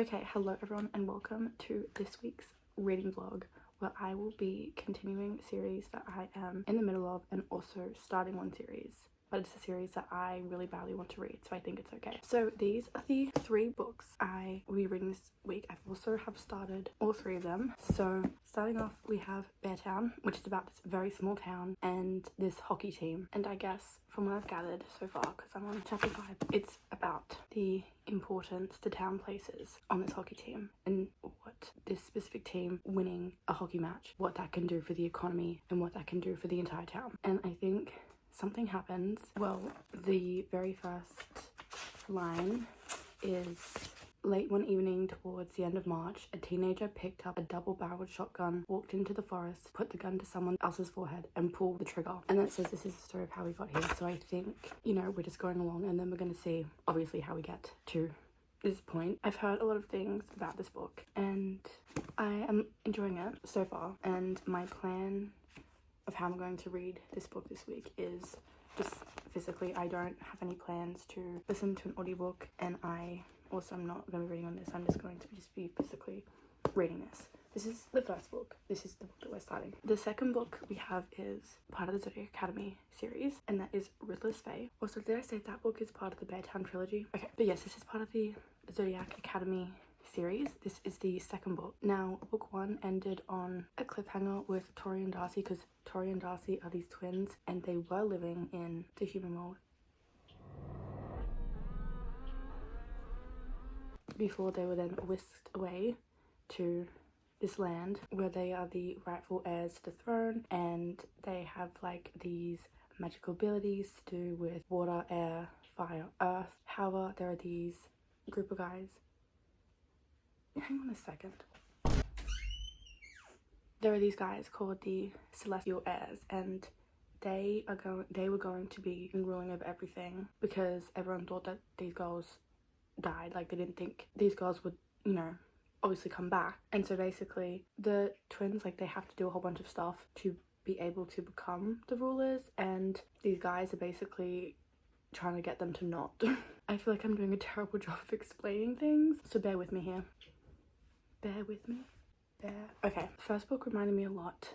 Okay, hello everyone and welcome to this week's reading vlog where I will be continuing a series that I am in the middle of and also starting one series, but it's a series that I really badly want to read, so I think it's okay. So these are the 3 books I will be reading this week. I also have started all 3 of them. So starting off, we have Beartown, which is about this very small town and this hockey team, and I guess from what I've gathered so far, because I'm on chapter 5, it's about the importance the town places on this hockey team and what this specific team winning a hockey match, what that can do for the economy and what that can do for the entire town. And I think something happens. Well, the very first line is: late one evening towards the end of March, a teenager picked up a double-barreled shotgun, walked into the forest, put the gun to someone else's forehead and pulled the trigger. And then it says this is the story of how we got here. So I think, you know, we're just going along and then we're going to see obviously how we get to this point. I've heard a lot of things about this book and I am enjoying it so far, and my plan of how I'm going to read this book this week is just physically. I don't have any plans to listen to an audiobook, and I also am not going to be reading on this. I'm just going to be physically reading this. This is the first book. This is the book that we're starting. The second book we have is part of the Zodiac Academy series, and that is Riddler's Fae. Also, did I say that book is part of the Beartown trilogy? Okay, but yes, this is part of the Zodiac Academy series. This is the second book. Now, book 1 ended on a cliffhanger with Tori and Darcy, because Tori and Darcy are these twins and they were living in the human world before they were then whisked away to this land where they are the rightful heirs to the throne, and they have like these magical abilities to do with water, air, fire, earth. However, there are these group of guys. Hang on a second. There are these guys called the Celestial Heirs, and they were going to be ruling over everything because everyone thought that these girls died. Like, they didn't think these girls would, you know, obviously come back. And so basically the twins, like, they have to do a whole bunch of stuff to be able to become the rulers, and these guys are basically trying to get them to not. I feel like I'm doing a terrible job of explaining things, so bear with me here. Bear with me. Okay, first book reminded me a lot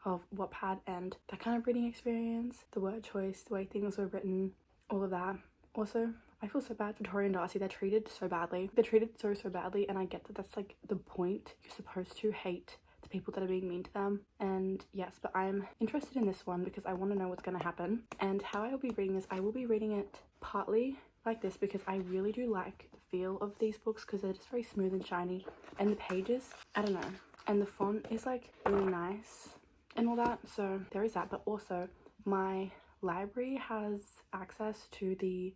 of Wattpad and that kind of reading experience. The word choice, the way things were written, all of that. Also, I feel so bad for Tori and Darcy. They're treated so badly. They're treated so badly, and I get that that's like the point. You're supposed to hate the people that are being mean to them. And yes, but I'm interested in this one because I want to know what's going to happen. And how I will be reading this, I will be reading it partly like this because I really do like the feel of these books because they're just very smooth and shiny, and the pages, I don't know, and the font is like really nice and all that. So there is that. But also my library has access to the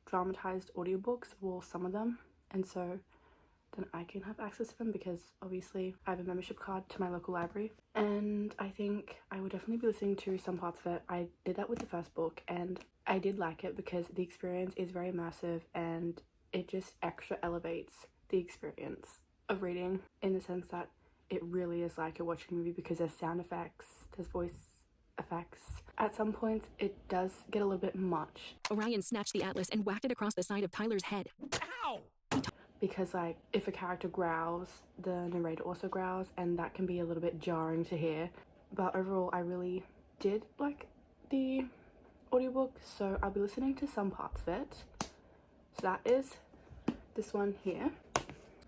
dramatized audiobooks, well, some of them, and so then I can have access to them because obviously I have a membership card to my local library, and I think I would definitely be listening to some parts of it. I did that with the first book and I did like it because the experience is very immersive and it just extra elevates the experience of reading in the sense that it really is like you're watching a movie because there's sound effects, there's voice effects. At some points it does get a little bit much. Orion snatched the atlas and whacked it across the side of Tyler's head. Ow! Because like if a character growls, the narrator also growls, and that can be a little bit jarring to hear. But overall I really did like the audiobook, so I'll be listening to some parts of it. So that is this one here.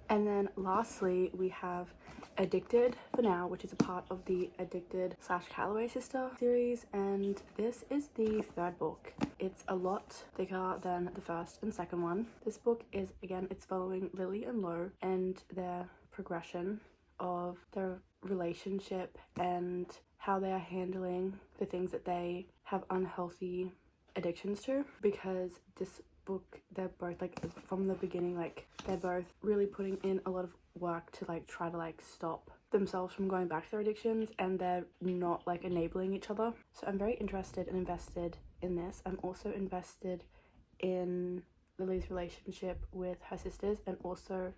And then lastly we have Addicted for Now, which is a part of the Addicted / Calloway sister series, and this is the 3rd book. It's a lot thicker than the first and second one. This book is, again, it's following Lily and Lo and their progression of their relationship and how they are handling the things that they have unhealthy addictions to, because this book, they're both like from the beginning, like they're both really putting in a lot of work to like try to like stop themselves from going back to their addictions, and they're not like enabling each other. So I'm very interested and invested in this. I'm also invested in Lily's relationship with her sisters and also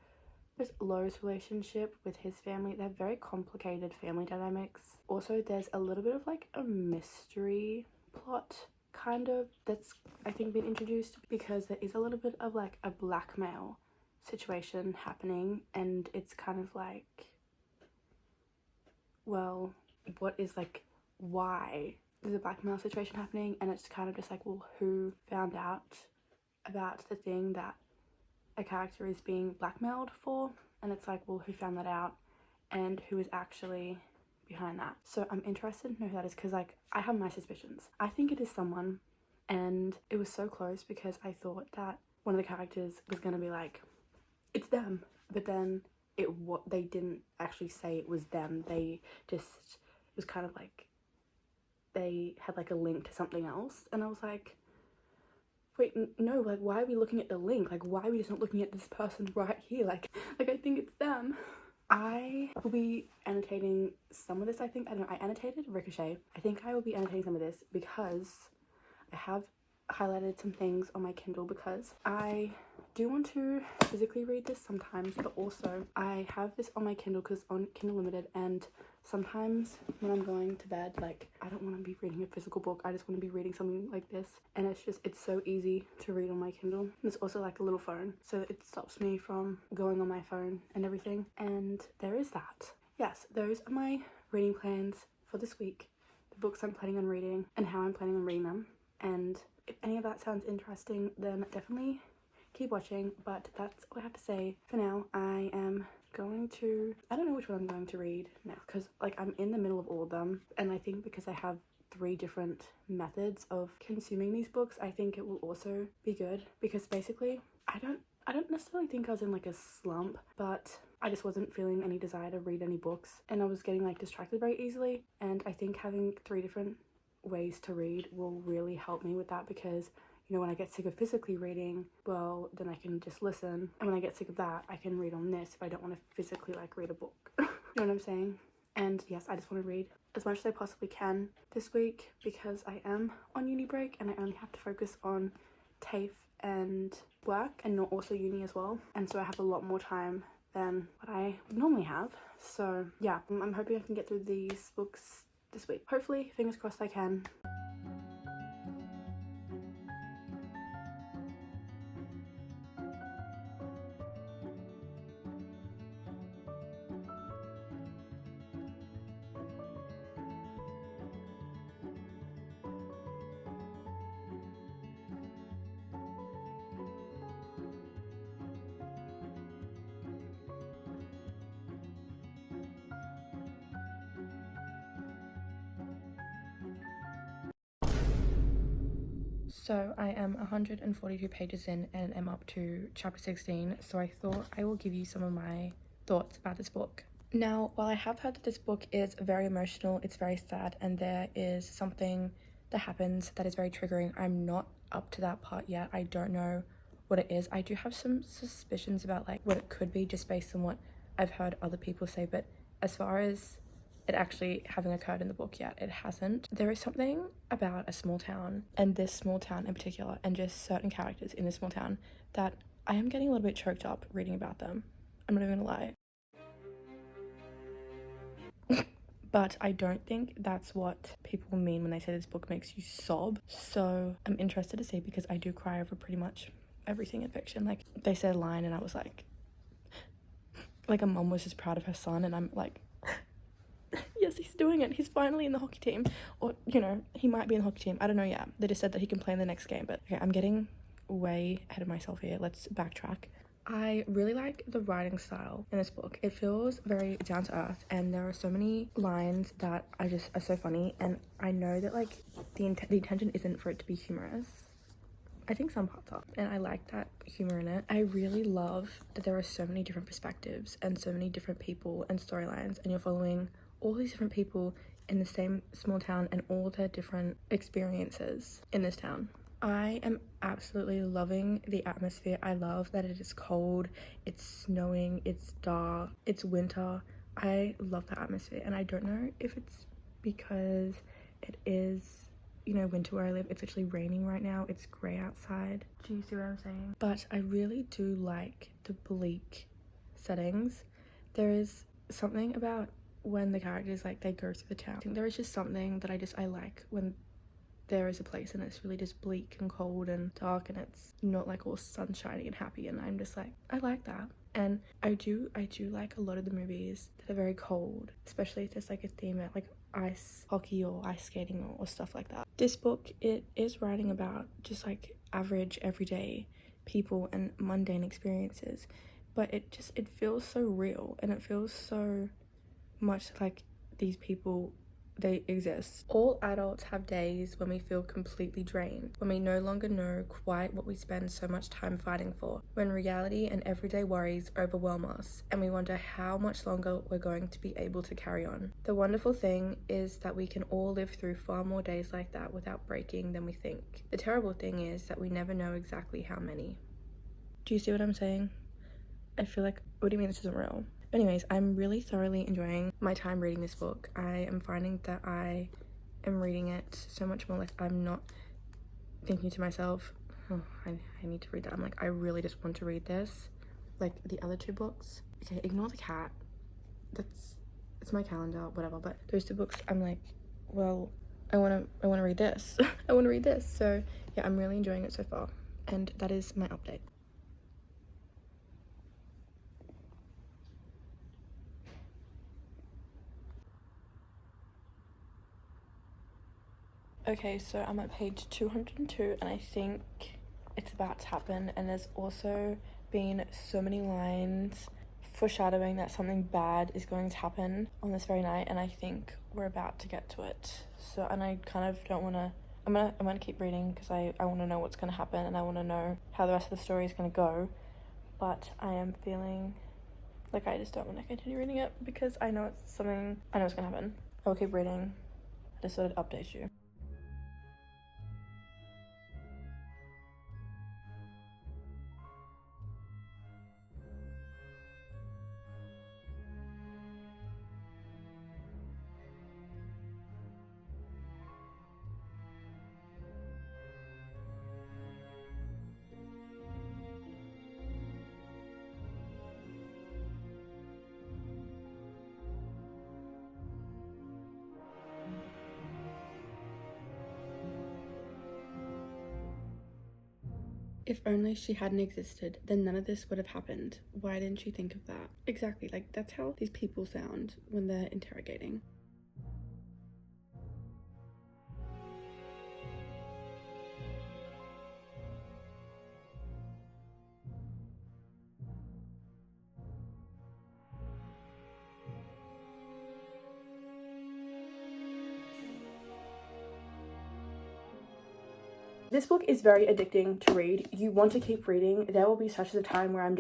with Lo's relationship with his family. They're very complicated family dynamics. Also, there's a little bit of like a mystery plot kind of that's I think been introduced because there is a little bit of like a blackmail situation happening, and it's kind of like, well, what is like, why there's a blackmail situation happening, and it's kind of just like, well, who found out about the thing that a character is being blackmailed for, and it's like, well, who found that out and who is actually behind that. So I'm interested to know who that is, because like I have my suspicions. I think it is someone, and it was so close because I thought that one of the characters was gonna be like, it's them, but then they didn't actually say it was them. They just, it was kind of like they had like a link to something else, and I was like, wait, no, like why are we looking at the link? Like why are we just not looking at this person right here? Like I think it's them. I will be annotating some of this, I think. I don't know, I annotated Ricochet. I think I will be annotating some of this because I have highlighted some things on my Kindle, because I do want to physically read this sometimes, but also I have this on my Kindle because on Kindle Limited, and sometimes when I'm going to bed, like I don't want to be reading a physical book, I just want to be reading something like this, and it's so easy to read on my Kindle. And it's also like a little phone, so it stops me from going on my phone and everything. And there is that. Yes, those are my reading plans for this week, the books I'm planning on reading and how I'm planning on reading them. And if any of that sounds interesting, then definitely keep watching. But that's all I have to say for now. I am going to, I don't know which one I'm going to read now, because like I'm in the middle of all of them, and I think because I have 3 different methods of consuming these books, I think it will also be good, because basically I don't necessarily think I was in like a slump, but I just wasn't feeling any desire to read any books, and I was getting like distracted very easily. And I think having 3 different ways to read will really help me with that, because you know, when I get sick of physically reading, well, then I can just listen, and when I get sick of that, I can read on this if I don't want to physically like read a book. You know what I'm saying? And yes, I just want to read as much as I possibly can this week, because I am on uni break and I only have to focus on TAFE and work, and not also uni as well, and so I have a lot more time than what I would normally have. So yeah, I'm hoping I can get through these books this week. Hopefully, fingers crossed I can. So I am 142 pages in and am up to chapter 16, so I thought I will give you some of my thoughts about this book. Now, while I have heard that this book is very emotional, it's very sad, and there is something that happens that is very triggering, I'm not up to that part yet. I don't know what it is. I do have some suspicions about like what it could be, just based on what I've heard other people say, but as far as it actually having occurred in the book yet, it hasn't. There is something about a small town, and this small town in particular, and just certain characters in this small town, that I am getting a little bit choked up reading about them. I'm not even gonna lie. But I don't think that's what people mean when they say this book makes you sob. So I'm interested to see, because I do cry over pretty much everything in fiction. Like, they said a line and I was like a mom was just proud of her son, and I'm like, yes, he's doing it. He's finally in the hockey team. Or, you know, he might be in the hockey team. I don't know yet. They just said that he can play in the next game. But okay, I'm getting way ahead of myself here. Let's backtrack. I really like the writing style in this book. It feels very down to earth, and there are so many lines that are so funny, and I know that like the intention isn't for it to be humorous. I think some parts are, and I like that humor in it. I really love that there are so many different perspectives and so many different people and storylines, and you're following all these different people in the same small town and all their different experiences in this town. I am absolutely loving the atmosphere. I love that it is cold, it's snowing, it's dark, it's winter. I love that atmosphere, and I don't know if it's because it is, you know, winter where I live. It's actually raining right now. It's grey outside. Do you see what I'm saying? But I really do like the bleak settings. There is something about when the characters, like, they go through the town. I think there is just something that I like when there is a place and it's really just bleak and cold and dark and it's not like all sunshiny and happy, and I'm just like, I like that. And I do like a lot of the movies that are very cold, especially if there's like a theme at like ice hockey or ice skating or stuff like that. This book, it is writing about just like average everyday people and mundane experiences, but it feels so real, and it feels so much like these people, they exist. All adults have days when we feel completely drained, when we no longer know quite what we spend so much time fighting for, when reality and everyday worries overwhelm us, and we wonder how much longer we're going to be able to carry on. The wonderful thing is that we can all live through far more days like that without breaking than we think. The terrible thing is that we never know exactly how many. Do you see what I'm saying? I feel like, what do you mean this isn't real? Anyways, I'm really thoroughly enjoying my time reading this book. I am finding that I am reading it so much more like I'm not thinking to myself, oh, I need to read that. I'm like, I really just want to read this. Like the other two books. Okay, ignore the cat. It's my calendar, whatever. But those two books, I'm like, well, I wanna read this. I wanna read this. So yeah, I'm really enjoying it so far. And that is my update. Okay, so I'm at page 202 and I think it's about to happen, and there's also been so many lines foreshadowing that something bad is going to happen on this very night, and I think we're about to get to it. So, and I kind of don't want to, I'm gonna keep reading because I want to know what's going to happen, and I want to know how the rest of the story is going to go, but I am feeling like I just don't want to continue reading it because I know it's going to happen. I will keep reading. I just thought I'd update you. If only she hadn't existed, then none of this would have happened. Why didn't you think of that? Exactly, like that's how these people sound when they're interrogating. This book is very addicting to read. You want to keep reading. There will be stretches of time where I'm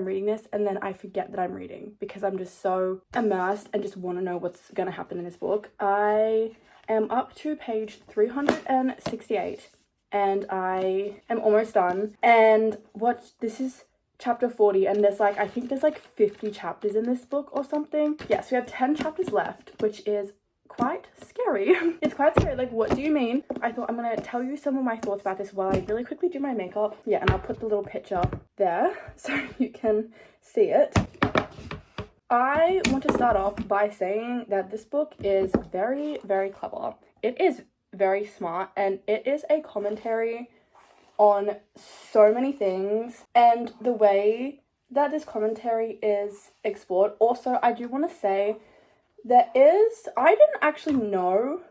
reading this and then I forget that I'm reading because I'm just so immersed and just want to know what's going to happen in this book. I am up to page 368 and I am almost done. And this is chapter 40, and there's like, I think there's like 50 chapters in this book or something. Yes, we have 10 chapters left, which is quite scary. It's quite scary. Like, what do you mean? I thought I'm gonna tell you some of my thoughts about this while I really quickly do my makeup. Yeah, and I'll put the little picture there so you can see it. I want to start off by saying that this book is very, very clever. It is very smart, and it is a commentary on so many things, and the way that this commentary is explored. Also, I do want to say I didn't actually know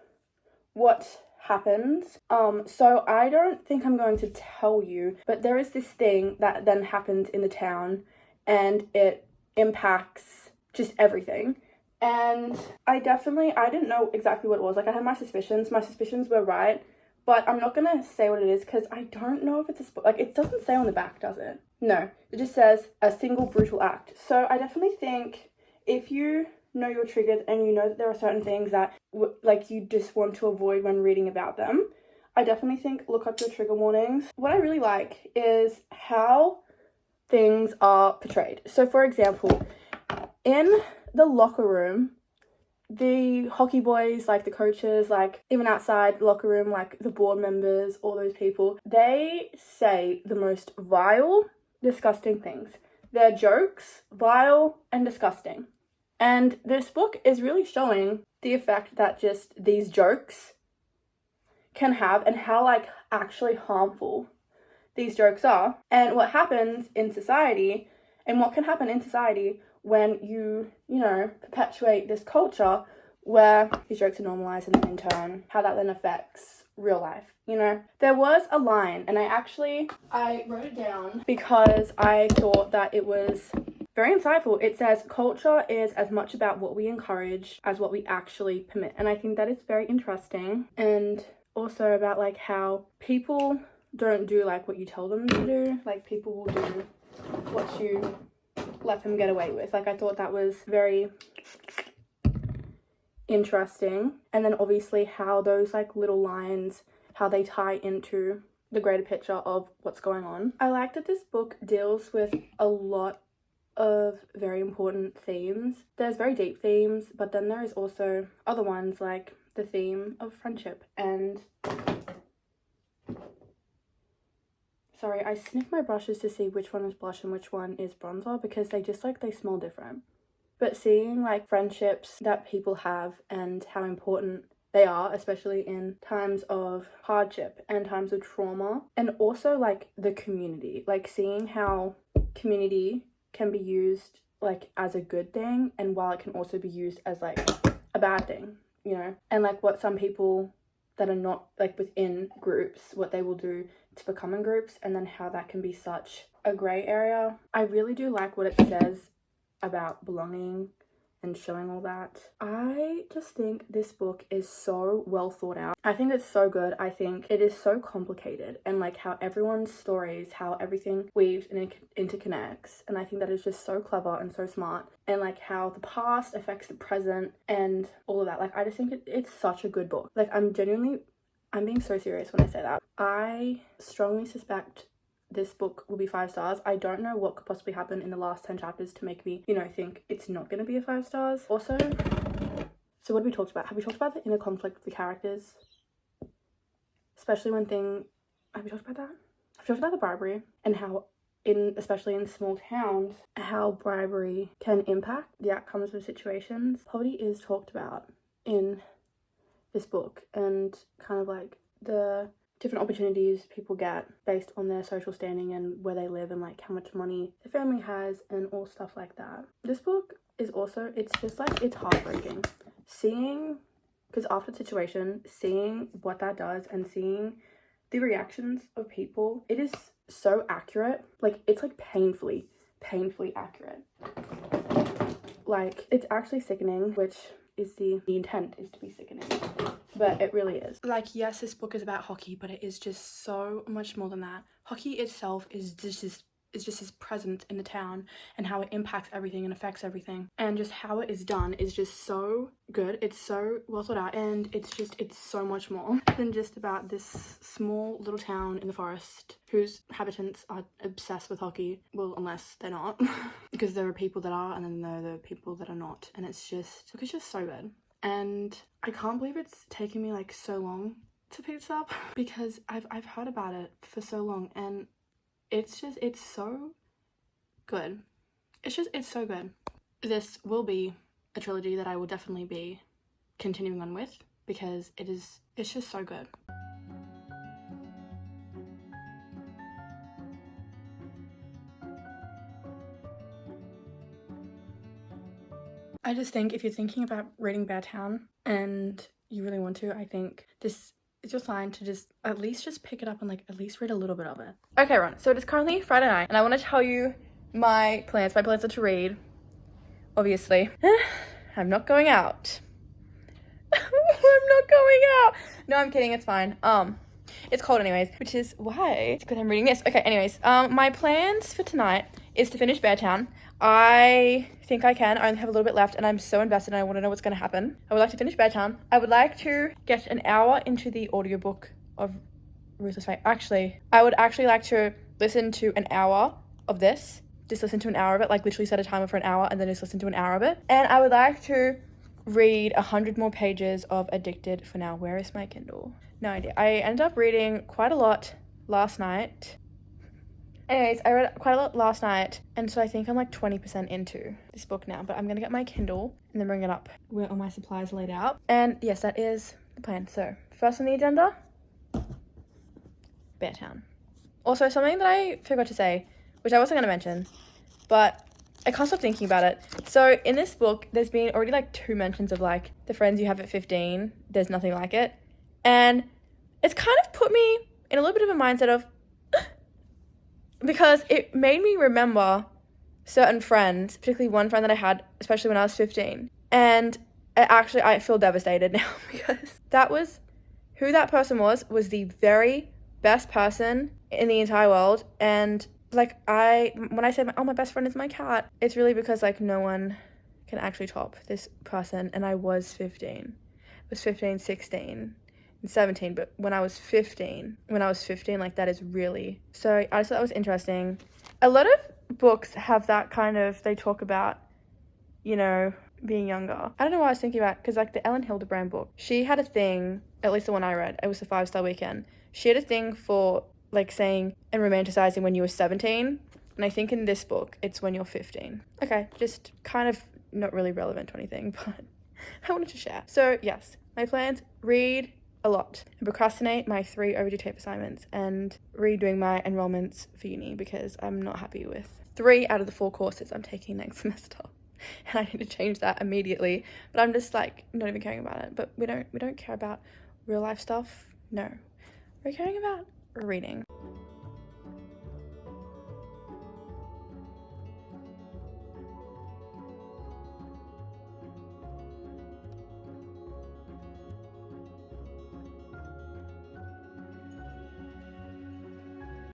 what happens, so I don't think I'm going to tell you, but there is this thing that then happens in the town, and it impacts just everything. And I didn't know exactly what it was. Like, I had my suspicions were right, but I'm not gonna say what it is because I don't know if it's like, it doesn't say on the back, does it? No, it just says a single brutal act. So I definitely think if you know your triggers and you know that there are certain things that like you just want to avoid when reading about them, I definitely think look up your trigger warnings. What I really like is how things are portrayed. So for example, in the locker room, the hockey boys, like the coaches, like even outside the locker room, like the board members, all those people, they say the most vile, disgusting things. Their jokes, vile and disgusting. And this book is really showing the effect that just these jokes can have and how like actually harmful these jokes are, and what happens in society, and what can happen in society when you know, perpetuate this culture where these jokes are normalized, and then in turn how that then affects real life, you know. There was a line, and I wrote it down because I thought that it was very insightful. It says, culture is as much about what we encourage as what we actually permit. And I think that is very interesting, and also about like how people don't do like what you tell them to do. Like, people will do what you let them get away with. Like, I thought that was very interesting. And then obviously how those like little lines, how they tie into the greater picture of what's going on. I like that this book deals with a lot of very important themes. There's very deep themes, but then there is also other ones like the theme of friendship. And sorry, I sniff my brushes to see which one is blush and which one is bronzer, because they just like, they smell different. But seeing like friendships that people have and how important they are, especially in times of hardship and times of trauma, and also like the community, like seeing how community can be used like as a good thing, and while it can also be used as like a bad thing, you know, and like what some people that are not like within groups, what they will do to become in groups, and then how that can be such a grey area. I really do like what it says about belonging and showing all that. I just think this book is so well thought out. I think it's so good. I think it is so complicated, and like how everyone's stories, how everything weaves and interconnects, and I think that is just so clever and so smart, and like how the past affects the present and all of that. Like, I just think it's such a good book. Like, I'm being so serious when I say that. I strongly suspect this book will be 5 stars. I don't know what could possibly happen in the last 10 chapters to make me, you know, think it's not going to be a 5 stars. Also, so what have we talked about? Have we talked about the inner conflict of the characters? Especially have we talked about that? I've talked about the bribery, and how especially in small towns, how bribery can impact the outcomes of situations. Poverty is talked about in this book, and kind of like the different opportunities people get based on their social standing and where they live, and like how much money their family has and all stuff like that. This book is also, it's just like, it's heartbreaking seeing, because after the situation, seeing what that does and seeing the reactions of people, it is so accurate. Like, it's like painfully accurate. Like, it's actually sickening, which is the intent is to be sickening, but it really is. Like, yes, this book is about hockey, but it is just so much more than that. Hockey itself is just his presence in the town, and how it impacts everything and affects everything, and just how it is done is just so good. It's so well thought out, and it's so much more than just about this small little town in the forest whose inhabitants are obsessed with hockey. Well, unless they're not, because there are people that are, and then there are people that are not, and it's just so good. And I can't believe it's taken me like so long to pick this up, because I've heard about it for so long, and it's so good. It's so good. This will be a trilogy that I will definitely be continuing on with, because it's just so good. I just think if you're thinking about reading Beartown and you really want to, I think this is your sign to just at least pick it up and like at least read a little bit of it. Okay, Ron, so it is currently Friday night, and I want to tell you my plans. My plans are to read, obviously. I'm not going out. I'm not going out. No, I'm kidding, it's fine. It's cold anyways, which is why it's good I'm reading this. Okay, anyways, my plans for tonight is to finish Beartown. I think I can. I only have a little bit left, and I'm so invested and I want to know what's going to happen. I would like to finish Beartown. I would like to get an hour into the audiobook of Ruthless Fate. Actually, I would actually like to listen to an hour of this. Just listen to an hour of it, like literally set a timer for an hour and then just listen to an hour of it. And I would like to read 100 more pages of Addicted for now. Where is my Kindle? No idea. I ended up reading quite a lot last night. Anyways, I read quite a lot last night, and so I think I'm like 20% into this book now, but I'm gonna get my Kindle and then bring it up where all my supplies are laid out. And yes, that is the plan. So first on the agenda, Beartown. Also, something that I forgot to say, which I wasn't gonna mention, but I can't stop thinking about it. So in this book, there's been already like 2 mentions of like the friends you have at 15, there's nothing like it. And it's kind of put me in a little bit of a mindset of, because it made me remember certain friends, particularly one friend that I had, especially when I was 15. And I feel devastated now because that was who that person was the very best person in the entire world. And like when I say my best friend is my cat, it's really because like no one can actually top this person. And I was 15. I was 15, 16. 17, but when I was 15, like that is really, so I just thought that was interesting. A lot of books have that kind of, they talk about, you know, being younger. I don't know what I was thinking about, because like the Ellen Hildebrand book, she had a thing, at least the one I read, it was the 5-star weekend, she had a thing for like saying and romanticizing when you were 17, and I think in this book it's when you're 15. Okay, just kind of not really relevant to anything, but I wanted to share. So yes, my plans: read a lot and procrastinate my 3 overdue tape assignments and redoing my enrollments for uni, because I'm not happy with 3 out of the 4 courses I'm taking next semester, and I need to change that immediately. But I'm just like not even caring about it. But we don't care about real life stuff. No, we're caring about reading.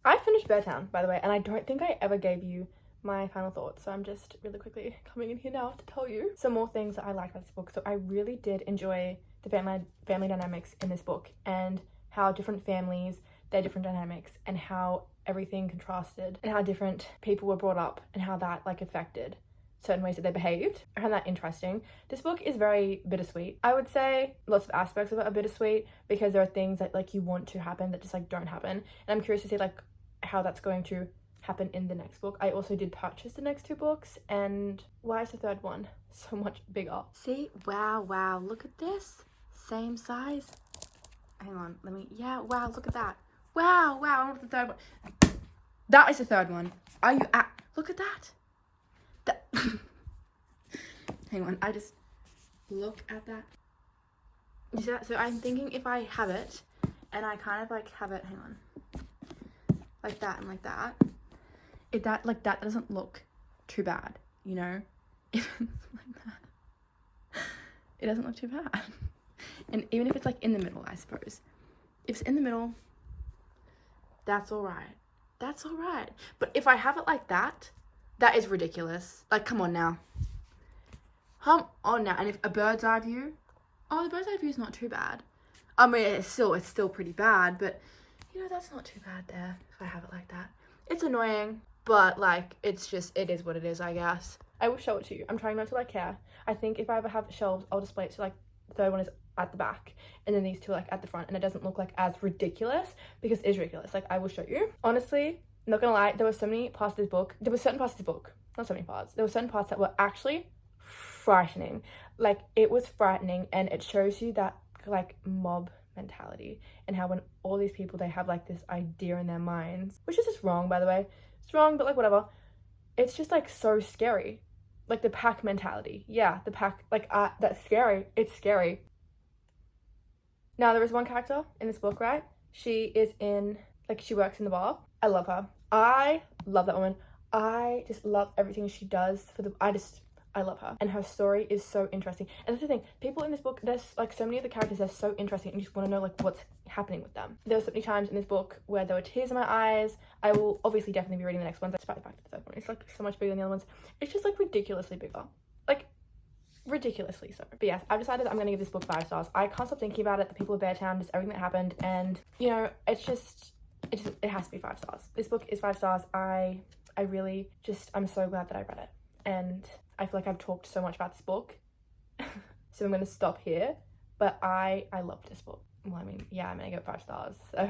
I finished Beartown, by the way, and I don't think I ever gave you my final thoughts, so I'm just really quickly coming in here now to tell you some more things that I liked about this book. So I really did enjoy the family dynamics in this book, and how different families, their different dynamics, and how everything contrasted, and how different people were brought up, and how that like affected certain ways that they behaved. I found that interesting. This book is very bittersweet. I would say lots of aspects of it are bittersweet, because there are things that like you want to happen that just like don't happen, and I'm curious to see like how that's going to happen in the next book. I also did purchase the next 2 books, and why is the 3rd one so much bigger? See, wow, look at this, same size. Hang on, wow, look at that. Wow, I want the 3rd one. That is the 3rd one. Are you look at that. Hang on, I just look at that. You see that? So I'm thinking if I have it, and I kind of like have it, hang on, like that and like that, that doesn't look too bad, you know? If it's like that, it doesn't look too bad. And even if it's like in the middle, I suppose, if it's in the middle, that's all right. But if I have it like that, that is ridiculous. Like, come on now. And if a bird's eye view, the bird's eye view is not too bad. I mean, it's still pretty bad, but you know, that's not too bad there if I have it like that. It's annoying, but like it is what it is, I guess. I will show it to you. I'm trying not to like care. I think if I ever have shelves, I'll display it so like the 3rd one is at the back, and then these 2 are like at the front, and it doesn't look like as ridiculous, because it is ridiculous. Like, I will show you. Honestly, not gonna lie, there were certain parts of this book, not so many parts, there were certain parts that were actually frightening. Like, it was frightening, and it shows you that like mob mentality, and how when all these people, they have like this idea in their minds, which is just wrong, by the way. It's wrong, but like whatever. It's just like so scary. Like the pack mentality. Yeah, the pack, like that's scary. It's scary. Now, there is one character in this book, right? She works in the bar. I love her. I love that woman. I just love everything she does I love her, and her story is so interesting. And that's the thing, people in this book, there's like so many of the characters, they're so interesting, and you just want to know like what's happening with them. There were so many times in this book where there were tears in my eyes. I will obviously definitely be reading the next ones, despite the fact that the 3rd one is like so much bigger than the other ones. It's just like ridiculously bigger, like ridiculously so. But yes, I've decided that I'm gonna give this book 5 stars. I can't stop thinking about it, the people of Beartown, just everything that happened, and you know, it has to be 5 stars. This book is 5 stars. I really just, I'm so glad that I read it, and I feel like I've talked so much about this book, so I'm going to stop here, but I loved this book. Well, I mean, yeah, I'm going to give it 5 stars, so.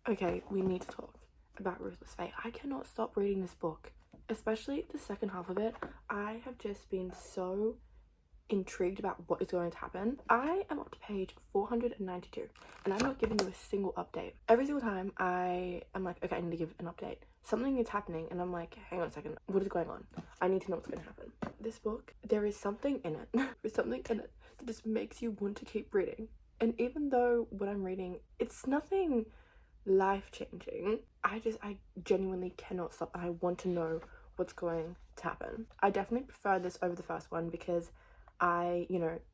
Okay, we need to talk about Ruthless Fate. I cannot stop reading this book, especially the second half of it. I have just been so intrigued about what is going to happen. I am up to page 492 and I'm not giving you a single update. Every single time I am like, okay, I need to give an update. Something is happening and I'm like, hang on a second, what is going on? I need to know what's going to happen. This book, there is something in it. There's something in it that just makes you want to keep reading. And even though what I'm reading, it's nothing life-changing, I genuinely cannot stop and I want to know what's going to happen. I definitely prefer this over the first one because I,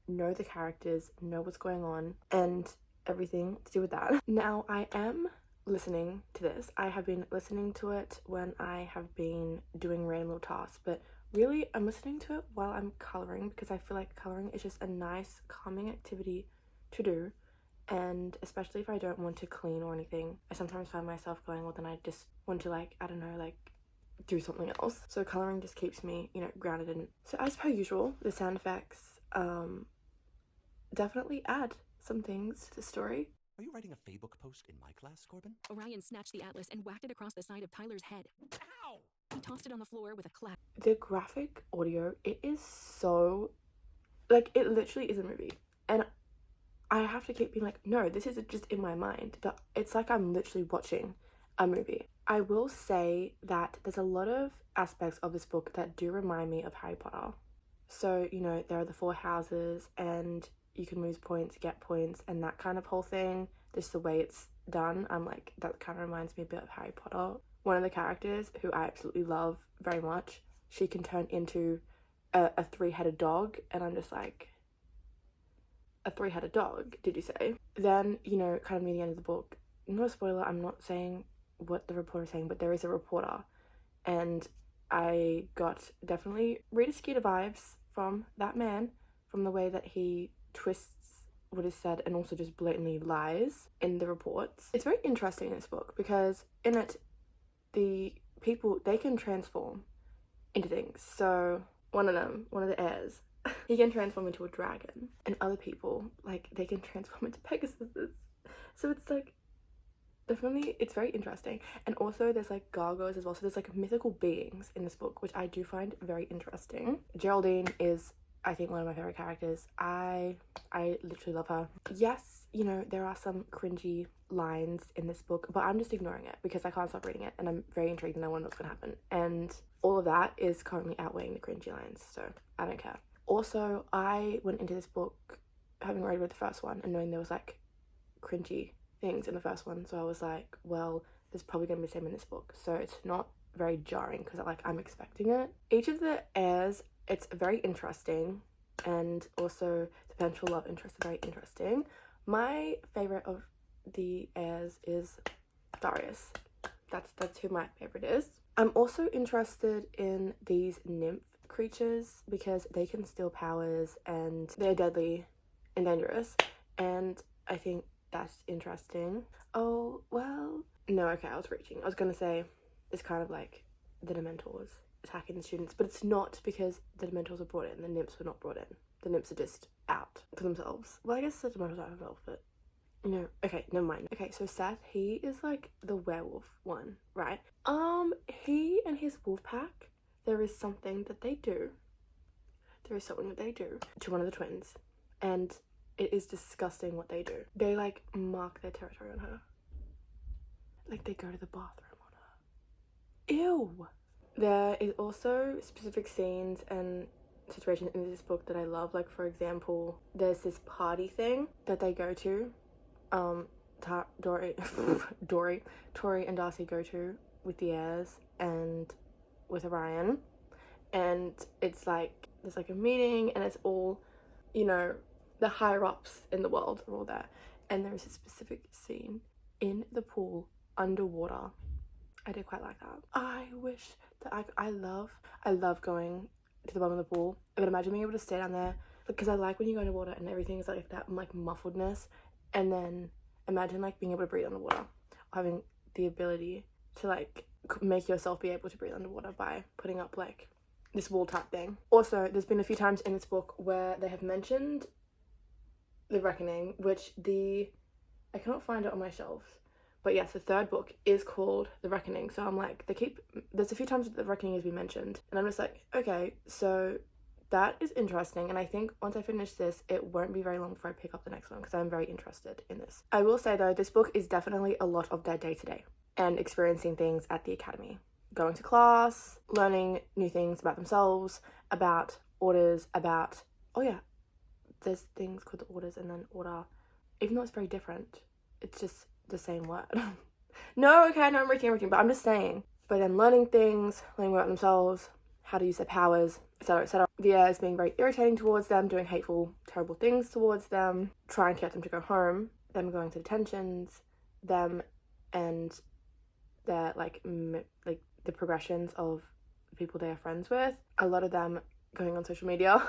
know the characters, know what's going on, and everything to do with that. Now, I am listening to this. I have been listening to it when I have been doing random little tasks, but really, I'm listening to it while I'm colouring because I feel like colouring is just a nice, calming activity to do. And especially if I don't want to clean or anything, I sometimes find myself going, well, then I just want to, do something else. So colouring just keeps me, grounded in. So as per usual, the sound effects definitely add some things to the story. Are you writing a Facebook post in my class, Corbin? Orion snatched the atlas and whacked it across the side of Tyler's head. Ow! He tossed it on the floor with a clap. The graphic audio, it is so, it literally is a movie. And I have to keep being like, no, this isn't just in my mind, but it's like I'm literally watching a movie. I will say that there's a lot of aspects of this book that do remind me of Harry Potter. So, there are the 4 houses and you can lose points, get points, and that kind of whole thing. Just the way it's done, I'm like, that kind of reminds me a bit of Harry Potter. One of the characters, who I absolutely love very much, she can turn into a 3-headed dog, and I'm just like, a 3-headed dog, did you say? Then, kind of near the end of the book, no spoiler, I'm not saying what the reporter's saying, but there is a reporter, and I got definitely Rita Skeeter vibes from that man, from the way that he twists what is said and also just blatantly lies in the reports. It's very interesting in this book because in it, the people, they can transform into things. So one of the heirs, he can transform into a dragon, and other people, they can transform into Pegasuses. So it's definitely, it's very interesting. And also there's gargoyles as well, so there's mythical beings in this book, which I do find very interesting. Geraldine is, I think, one of my favorite characters. I literally love her. Yes, there are some cringy lines in this book, but I'm just ignoring it because I can't stop reading it and I'm very intrigued and I want to know what's gonna happen. And all of that is currently outweighing the cringy lines, so I don't care. Also, I went into this book having already read the first one and knowing there was cringy things in the first one, so I was like, well, there's probably gonna be the same in this book, so it's not very jarring because I'm expecting it. Each of the heirs, it's very interesting, and also the potential love interest is very interesting. My favorite of the heirs is Darius. That's who my favorite is. I'm also interested in these nymph creatures because they can steal powers and they're deadly and dangerous, and I think that's interesting. Oh, well, no, okay, I was reaching. I was gonna say it's kind of like the Dementors attacking the students, but it's not because the Dementors were brought in. The nymphs were not brought in. The nymphs are just out for themselves. Well, I guess the Dementors are involved, but okay, never mind. Okay, so Seth, he is the werewolf one, right? He and his wolf pack, there is something that they do. There is something that they do to one of the twins, and it is disgusting what they do. They mark their territory on her. They go to the bathroom on her. Ew! There is also specific scenes and situations in this book that I love. For example, there's this party thing that they go to. Tori and Darcy go to with the heirs and with Orion. And it's there's a meeting and it's all, the higher ups in the world are all there. And there is a specific scene in the pool underwater. I did quite like that. I wish that I love going to the bottom of the pool. But imagine being able to stay down there, because I like when you go underwater and everything is that muffledness, and then imagine being able to breathe underwater, having the ability to make yourself be able to breathe underwater by putting up this wall type thing. Also, there's been a few times in this book where they have mentioned the Reckoning, which I cannot find it on my shelves, But yes, the third book is called The Reckoning. So I'm like, there's a few times that The Reckoning has been mentioned. And I'm just like, okay, so that is interesting. And I think once I finish this, it won't be very long before I pick up the next one because I'm very interested in this. I will say though, this book is definitely a lot of their day-to-day and experiencing things at the academy. Going to class, learning new things about themselves, about orders, about, oh yeah, there's things called the orders and then order. Even though it's very different, it's just the same word. No, okay, no, I'm reading everything, but I'm just saying. But then learning things, learning about themselves, how to use their powers, etc., etc. The air is being very irritating towards them, doing hateful, terrible things towards them, trying to get them to go home, them going to detentions, them and their, like the progressions of the people they are friends with. A lot of them going on social media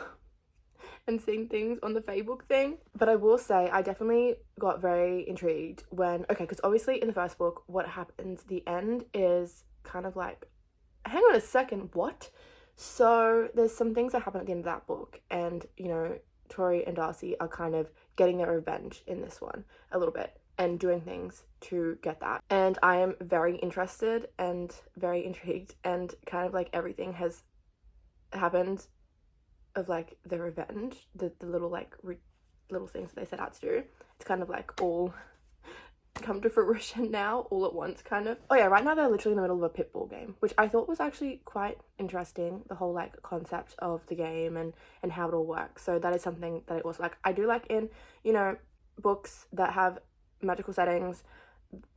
and seeing things on the Facebook thing. But I will say I definitely got very intrigued when, okay, because obviously in the first book, what happens, the end is kind of like, hang on a second, what? So there's some things that happen at the end of that book, and, you know, Tori and Darcy are kind of getting their revenge in this one a little bit and doing things to get that. And I am very interested and very intrigued, and kind of like everything has happened of like the revenge, the little like little things that they set out to do. It's kind of like all come to fruition now all at once, kind of. Oh yeah, right now they're literally in the middle of a pitball game, which I thought was actually quite interesting, the whole like concept of the game and how it all works. So that is something that it was like, I do like in, you know, books that have magical settings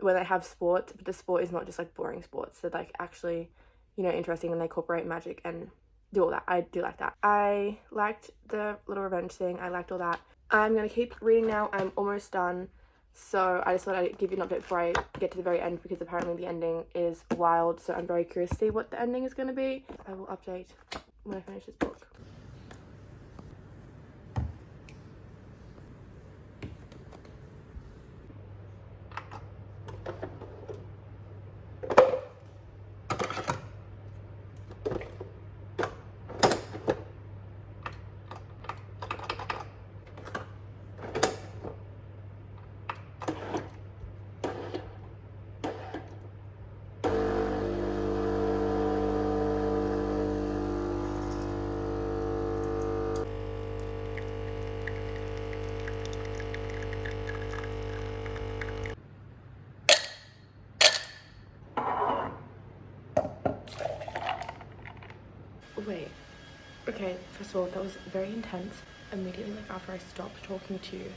where they have sport, but the sport is not just like boring sports. They're like actually, you know, interesting, and they incorporate magic and do all that. I do like that. I liked the little revenge thing. I liked all that. I'm gonna keep reading now. I'm almost done. So I just thought I'd give you an update before I get to the very end, because apparently the ending is wild. So I'm very curious to see what the ending is going to be. I will update when I finish this book. Wait, okay, first of all, that was very intense. Immediately, like after I stopped talking to you,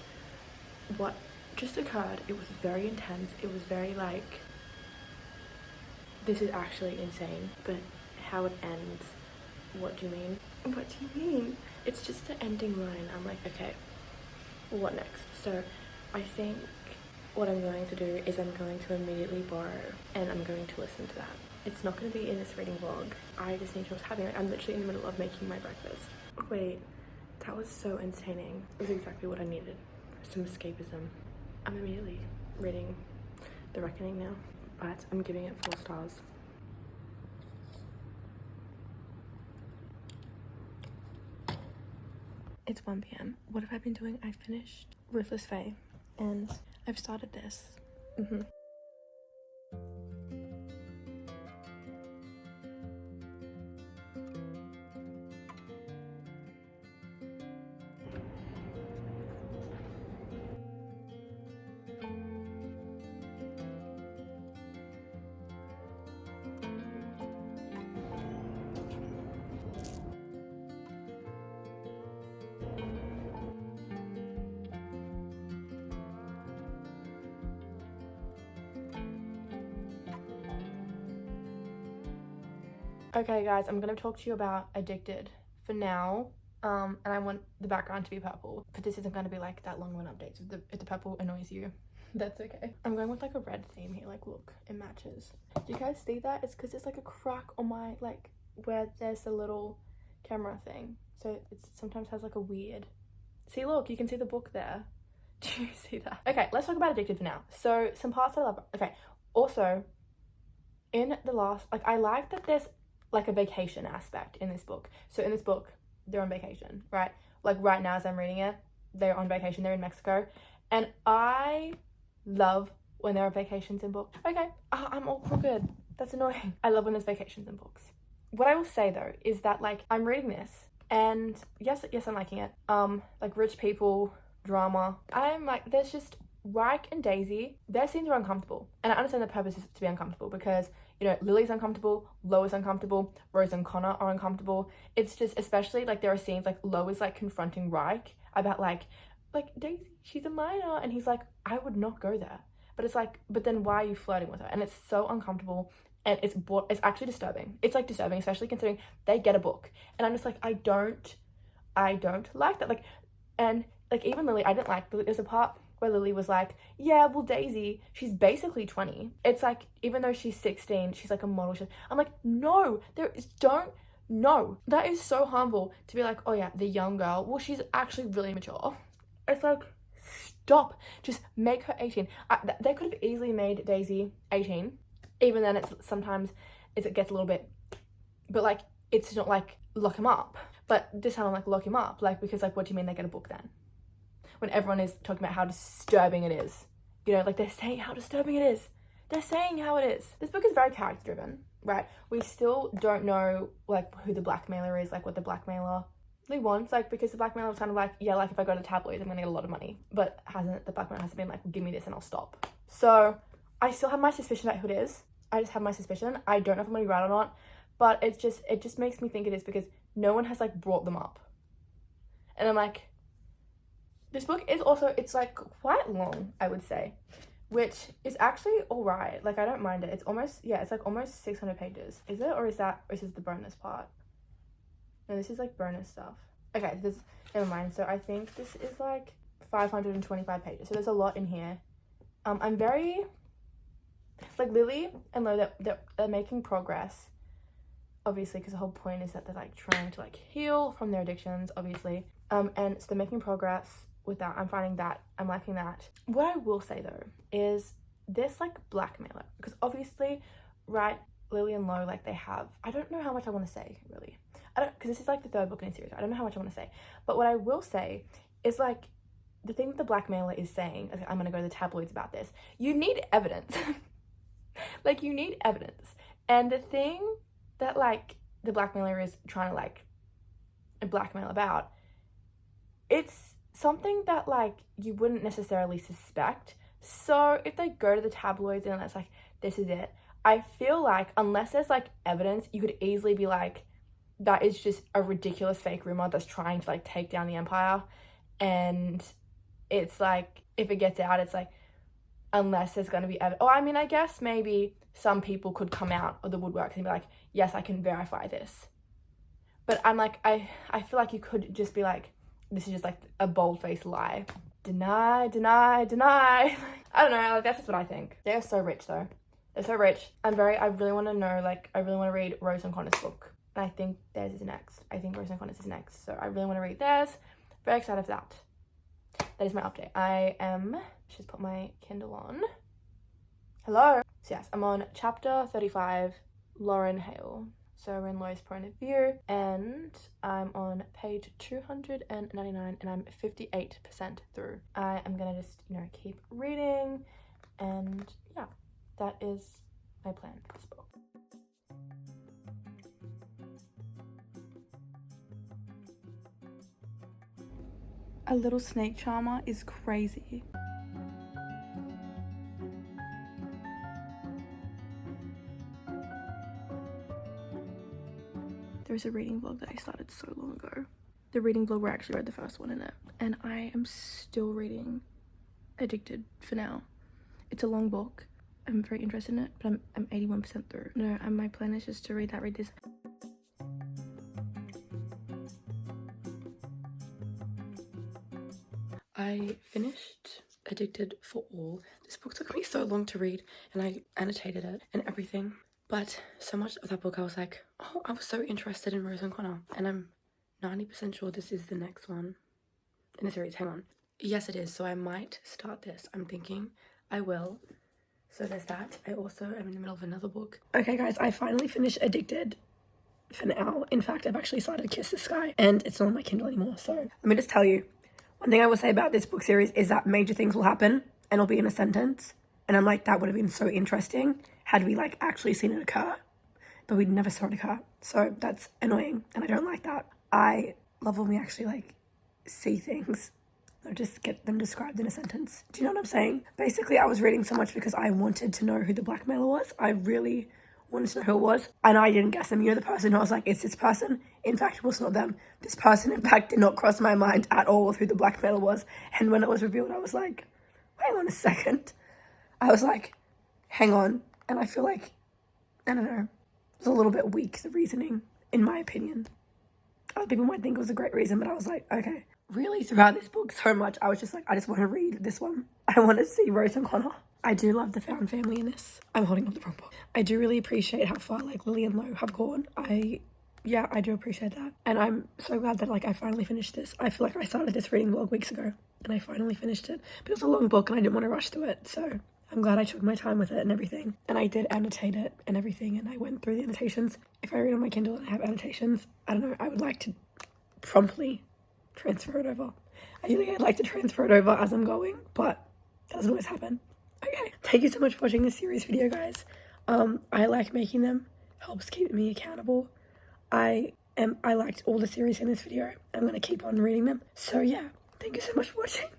what just occurred, it was very intense. It was very like, this is actually insane. But how it ends, what do you mean? What do you mean? It's just the ending line. I'm like, okay, what next? So I think what I'm going to do is I'm going to immediately borrow and I'm going to listen to that. It's not going to be in this reading vlog. I just need to know what's happening. I'm literally in the middle of making my breakfast. Wait, that was so entertaining. It was exactly what I needed. Some escapism. I'm immediately reading The Reckoning now, but I'm giving it 4 stars. It's 1 p.m. What have I been doing? I finished Ruthless Fae and I've started this. Okay guys, I'm gonna talk to you about Addicted for now, and I want the background to be purple, but this isn't gonna be like that long one update. If the purple annoys you, that's okay. I'm going with like a red theme here, like look, it matches. Do you guys see that? It's because it's like a crack on my, like where there's a little camera thing, so it sometimes has like a weird, see look, you can see the book there. Do you see that? Okay, let's talk about Addicted for now. So some parts I love. Okay, also in the last, like I like that there's like a vacation aspect in this book. So in this book, they're on vacation, right? Like right now as I'm reading it, they're on vacation, they're in Mexico. And I love when there are vacations in books. Okay, I'm all good. That's annoying. I love when there's vacations in books. What I will say though is that like I'm reading this and yes I'm liking it. Like rich people drama. I'm like, there's just Reich and Daisy, their scenes are uncomfortable. And I understand the purpose is to be uncomfortable because, you know, Lily's uncomfortable, Lo is uncomfortable, Rose and Connor are uncomfortable. It's just, especially like there are scenes like Lo is like confronting Reich about like Daisy, she's a minor, and he's like, I would not go there. But it's like, but then why are you flirting with her? And it's so uncomfortable. And it's actually disturbing. It's like disturbing, especially considering they get a book. And I'm just like, I don't like that. Like, and like even Lily, I didn't like, there's a part where Lily was like, yeah, well, Daisy, she's basically 20. It's like, even though she's 16, she's like a model. I'm like, no, no. That is so harmful to be like, oh yeah, the young girl. Well, she's actually really mature. It's like, stop. Just make her 18. They could have easily made Daisy 18. Even then, sometimes it gets a little bit, but like, it's not like lock him up. But this time I'm like, lock him up. Like, because like, what do you mean they get a book then? When everyone is talking about how disturbing it is. You know, like they're saying how disturbing it is. They're saying how it is. This book is very character driven, right? We still don't know like who the blackmailer is, like what the blackmailer really wants, like because the blackmailer was kind of like, yeah, like if I go to the tabloids, I'm gonna get a lot of money. But the blackmailer hasn't been like, give me this and I'll stop. So I still have my suspicion about who it is. I just have my suspicion. I don't know if I'm gonna be right or not, but it just makes me think it is because no one has like brought them up. And I'm like, this book is also, it's like quite long, I would say, which is actually all right. Like I don't mind it. It's almost, yeah, it's like almost 600 pages. Is it? Or is this the bonus part? No, this is like bonus stuff. Okay, never mind. So I think this is like 525 pages. So there's a lot in here. I'm very, like Lily and Lo, they're making progress, obviously, because the whole point is that they're like trying to like heal from their addictions, obviously. And so they're making progress with that. I'm liking that. What I will say though is this like blackmailer, because obviously, right, Lily and Lo, like they have, I don't know how much I want to say really. Because this is like the third book in a series. I don't know how much I want to say. But what I will say is like the thing that the blackmailer is saying, okay, I'm going to go to the tabloids about this. You need evidence. Like you need evidence. And the thing that like the blackmailer is trying to like blackmail about, it's something that like you wouldn't necessarily suspect. So if they go to the tabloids and it's like, this is it, I feel like unless there's like evidence, you could easily be like, that is just a ridiculous fake rumor that's trying to like take down the empire. And it's like, if it gets out, it's like, unless there's going to be evidence. Oh, I mean, I guess maybe some people could come out of the woodwork and be like, yes, I can verify this. But I'm like, I feel like you could just be like, this is just like a bold-faced lie. Deny. I don't know, like that's just what I think. They're so rich though. They're so rich. I really want to know, like, I really want to read Rose and Connor's book. And I think theirs is next. I think Rose and Connor's is next. So I really want to read theirs. Very excited for that. That is my update. Just put my Kindle on. Hello. So yes, I'm on chapter 35, Lauren Hale. So we're in Lo's point of view, and I'm on page 299, and I'm 58% through. I am gonna just, keep reading, and yeah, that is my plan for this book. A little snake charmer is crazy. There's a reading vlog that I started so long ago. The reading vlog where I actually read the first one in it. And I am still reading Addicted for now. It's a long book. I'm very interested in it, but I'm 81% through. No, and my plan is just to read this. I finished Addicted for All. This book took me so long to read, and I annotated it and everything. But so much of that book, I was like, oh, I was so interested in Rose and Connor. And I'm 90% sure this is the next one in the series. Hang on. Yes, it is. So I might start this. I'm thinking I will. So there's that. I also am in the middle of another book. Okay, guys, I finally finished Addicted for now. In fact, I've actually started Kiss the Sky, and it's not on my Kindle anymore. So let me just tell you, one thing I will say about this book series is that major things will happen, and it'll be in a sentence. And I'm like, that would have been so interesting had we like actually seen it occur. But we never saw it occur. So that's annoying and I don't like that. I love when we actually like see things or just get them described in a sentence. Do you know what I'm saying? Basically, I was reading so much because I wanted to know who the blackmailer was. I really wanted to know who it was. And I didn't guess them. You know, the person who I was like, it's this person. In fact, it was not them. This person, in fact, did not cross my mind at all with who the blackmailer was. And when it was revealed, I was like, hang on a second. I was like, hang on. And I feel like, I don't know, it was a little bit weak, the reasoning, in my opinion. Other people might think it was a great reason, but I was like, okay. Really, throughout this book so much, I was just like, I just want to read this one. I want to see Rose and Connor. I do love the found family in this. I'm holding up the wrong book. I do really appreciate how far, like, Lily and Lo have gone. I do appreciate that. And I'm so glad that, like, I finally finished this. I feel like I started this reading vlog weeks ago, and I finally finished it. But it was a long book, and I didn't want to rush through it, so I'm glad I took my time with it and everything. And I did annotate it and everything, and I went through the annotations. If I read on my Kindle and I have annotations, I don't know, I would like to promptly transfer it over. Ideally, I'd like to transfer it over as I'm going, but that doesn't always happen. Okay, thank you so much for watching this series video, guys. I like making them, helps keep me accountable. I liked all the series in this video. I'm going to keep on reading them. So yeah, thank you so much for watching.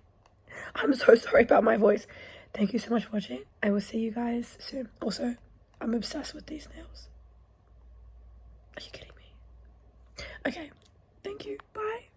I'm so sorry about my voice. Thank you so much for watching. I will see you guys soon. Also, I'm obsessed with these nails. Are you kidding me? Okay, thank you. Bye.